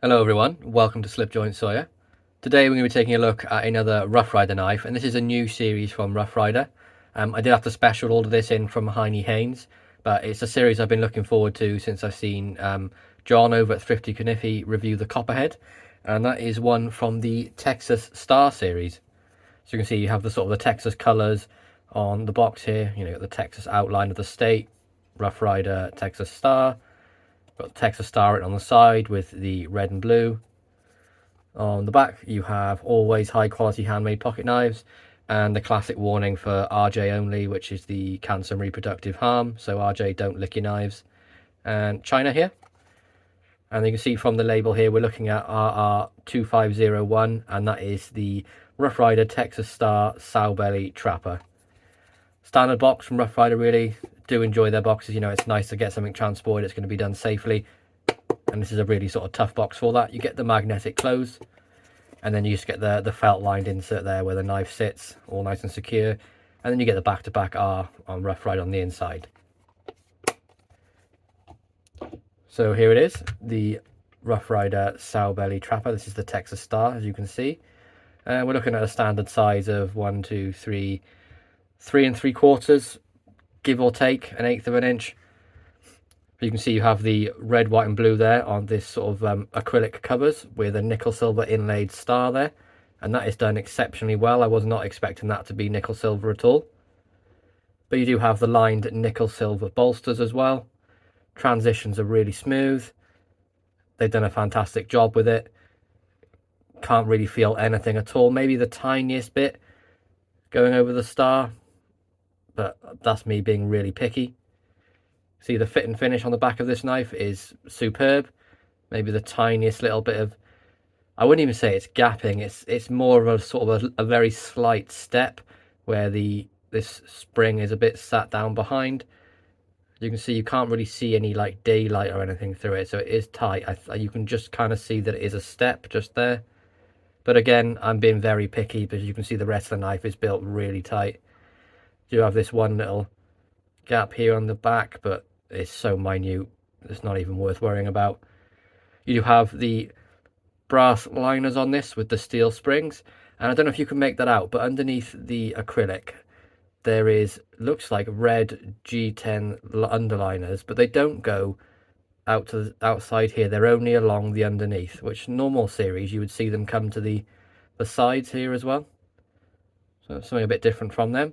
Hello everyone, welcome to SlipjointSawyer. Today we're going to be taking a look at another Rough Rider knife, and this is a new series from Rough Rider. I did have to special order this in from Heine Haynes, but it's a series I've been looking forward to since I've seen John over at Thrifty Kniffy review the Copperhead, and that is one from the Texas Star series. So you can see you have the sort of the Texas colours on the box here. You know, the Texas outline of the state, Rough Rider Texas Star. Got Texas Star written on the side with the red and blue. On the back you have always high quality handmade pocket knives, and the classic warning for RJ only, which is the cancer and reproductive harm, so RJ don't lick your knives, and China here. And you can see from the label here we're looking at RR2501, and that is the Rough Rider Texas Star Sowbelly Trapper. Standard box from Rough Rider, really. Do enjoy their boxes. You know, it's nice to get something transported. It's going to be done safely, and this is a really sort of tough box for that. You get the magnetic close, and then you just get the felt lined insert there where the knife sits, all nice and secure, and then you get the back-to-back R on Rough Rider on the inside. So here it is, the Rough Rider Sowbelly Trapper. This is the Texas Star, as you can see. We're looking at a standard size of 3 3/3, give or take an 1/8 of an inch. You can see you have the red, white and blue there on this sort of acrylic covers with a nickel silver inlaid star there, and that is done exceptionally well. I was not expecting that to be nickel silver at all, but you do have the lined nickel silver bolsters as well. Transitions are really smooth. They've done a fantastic job with it. Can't really feel anything at all, maybe the tiniest bit going over the star, but that's me being really picky. See, the fit and finish on the back of this knife is superb. Maybe the tiniest little bit of, I wouldn't even say it's gapping, it's more of a sort of a very slight step where this spring is a bit sat down behind. You can see you can't really see any like daylight or anything through it, so it is tight. You can just kind of see that it is a step just there. But again, I'm being very picky because you can see the rest of the knife is built really tight. You have this one little gap here on the back, but it's so minute it's not even worth worrying about. You do have the brass liners on this with the steel springs, and I don't know if you can make that out, but underneath the acrylic there is, looks like red G10 underliners, but they don't go out to the outside here. They're only along the underneath, which normal series you would see them come to the sides here as well, so something a bit different from them.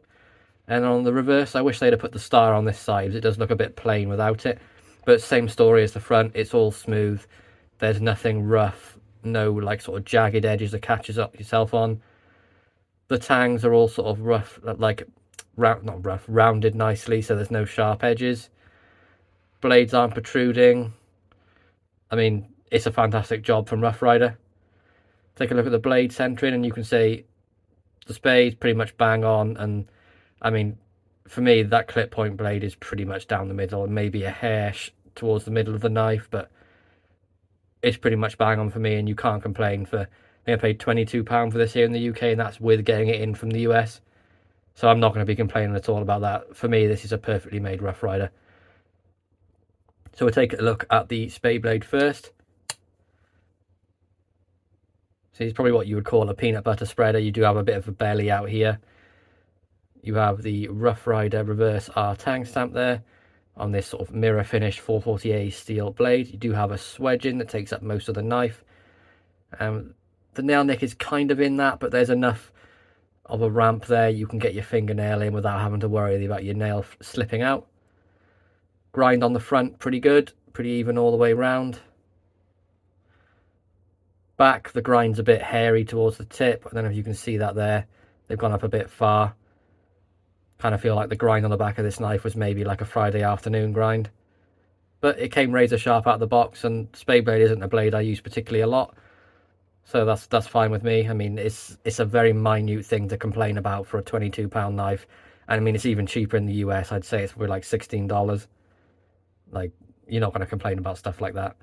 And on the reverse, I wish they'd have put the star on this side. It does look a bit plain without it. But same story as the front. It's all smooth. There's nothing rough. No like sort of jagged edges that catches up yourself on. The tangs are all sort of rough, like not rough, rounded nicely, so there's no sharp edges. Blades aren't protruding. I mean, it's a fantastic job from Rough Rider. Take a look at the blade centering, and you can see the Spay is pretty much bang on, and I mean, for me, that clip point blade is pretty much down the middle, and maybe a hair towards the middle of the knife, but it's pretty much bang on for me, and you can't complain. I think I paid £22 for this here in the UK, and that's with getting it in from the US. So I'm not going to be complaining at all about that. For me, this is a perfectly made Rough Rider. So we'll take a look at the Spay blade first. So it's probably what you would call a peanut butter spreader. You do have a bit of a belly out here. You have the Rough Rider reverse R tang stamp there on this sort of mirror finish 440A steel blade. You do have a swedging that takes up most of the knife. The nail nick is kind of in that, but there's enough of a ramp there you can get your fingernail in without having to worry about your nail slipping out. Grind on the front, pretty good, pretty even all the way around. Back, the grind's a bit hairy towards the tip. I don't know if you can see that there. They've gone up a bit far. Kind of feel like the grind on the back of this knife was maybe like a Friday afternoon grind, but it came razor sharp out of the box, and Spay blade isn't a blade I use particularly a lot, so that's fine with me. I mean, it's a very minute thing to complain about for a £22 knife, and I mean it's even cheaper in the US. I'd say it's probably like $16. Like, you're not going to complain about stuff like that.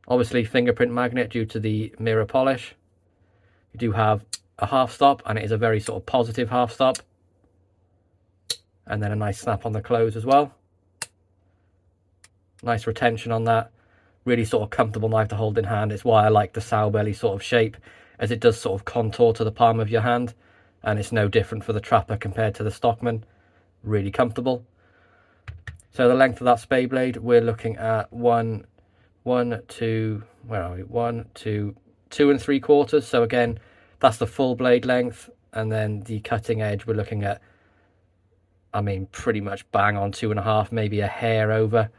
Obviously fingerprint magnet due to the mirror polish. You do have a half stop, and it is a very sort of positive half stop. And then a nice snap on the close as well. Nice retention on that. Really sort of comfortable knife to hold in hand. It's why I like the Sowbelly sort of shape, as it does sort of contour to the palm of your hand, and it's no different for the Trapper compared to the Stockman. Really comfortable. So the length of that Spay blade, we're looking at where are we? 2 2 3/4. So again, that's the full blade length, and then the cutting edge we're looking at, I mean, pretty much bang on 2.5, maybe a hair over.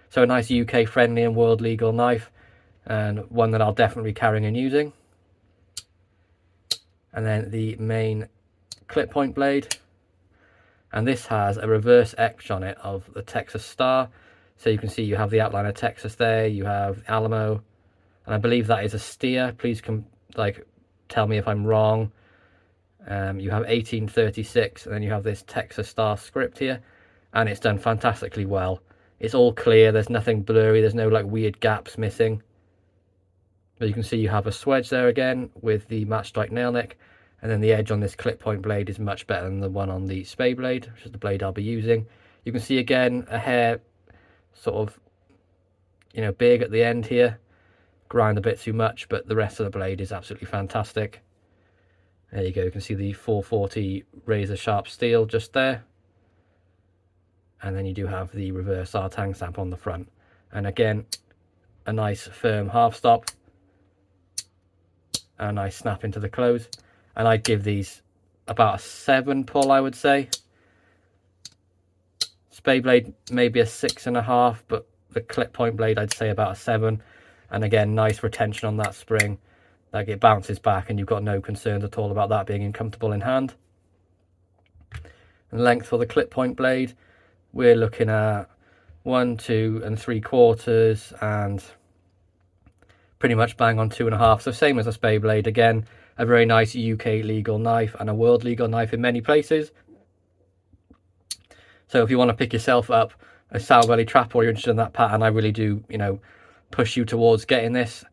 So a nice UK friendly and world legal knife, and one that I'll definitely be carrying and using. And then the main clip point blade, and this has a reverse etch on it of the Texas Star. So you can see you have the outline of Texas there, you have Alamo, and I believe that is a steer. Please tell me if I'm wrong. You have 1836, and then you have this Texas Star script here, and it's done fantastically well. It's all clear, there's nothing blurry, there's no like weird gaps missing. But you can see you have a swedge there again with the match strike nail neck, and then the edge on this clip point blade is much better than the one on the Spay blade, which is the blade I'll be using. You can see again a hair sort of, you know, big at the end here, grind a bit too much, but the rest of the blade is absolutely fantastic. There you go, you can see the 440 razor sharp steel just there, and then you do have the reverse R-tang stamp on the front, and again a nice firm half stop, a nice snap into the close, and I'd give these about a 7 pull, I would say. Spay blade maybe a 6.5, but the clip point blade I'd say about a 7. And again, nice retention on that spring, like it bounces back and you've got no concerns at all about that being uncomfortable in hand. And length for the clip point blade, we're looking at 1 2 3/4, and pretty much bang on 2.5. So same as a Spay blade. Again, a very nice UK legal knife and a world legal knife in many places. So if you want to pick yourself up a Sowbelly trap, or you're interested in that pattern, I really do, you know, push you towards getting this.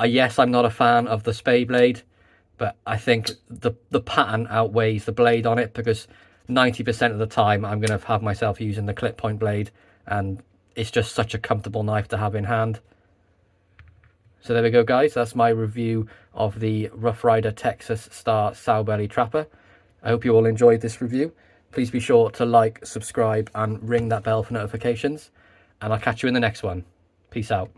Yes, I'm not a fan of the Spay blade, but I think the pattern outweighs the blade on it, because 90% of the time I'm going to have myself using the clip point blade, and it's just such a comfortable knife to have in hand. So there we go, guys, that's my review of the Rough Ryder Texas Star Sowbelly Trapper. I hope you all enjoyed this review. Please be sure to like, subscribe, and ring that bell for notifications, and I'll catch you in the next one. Peace out.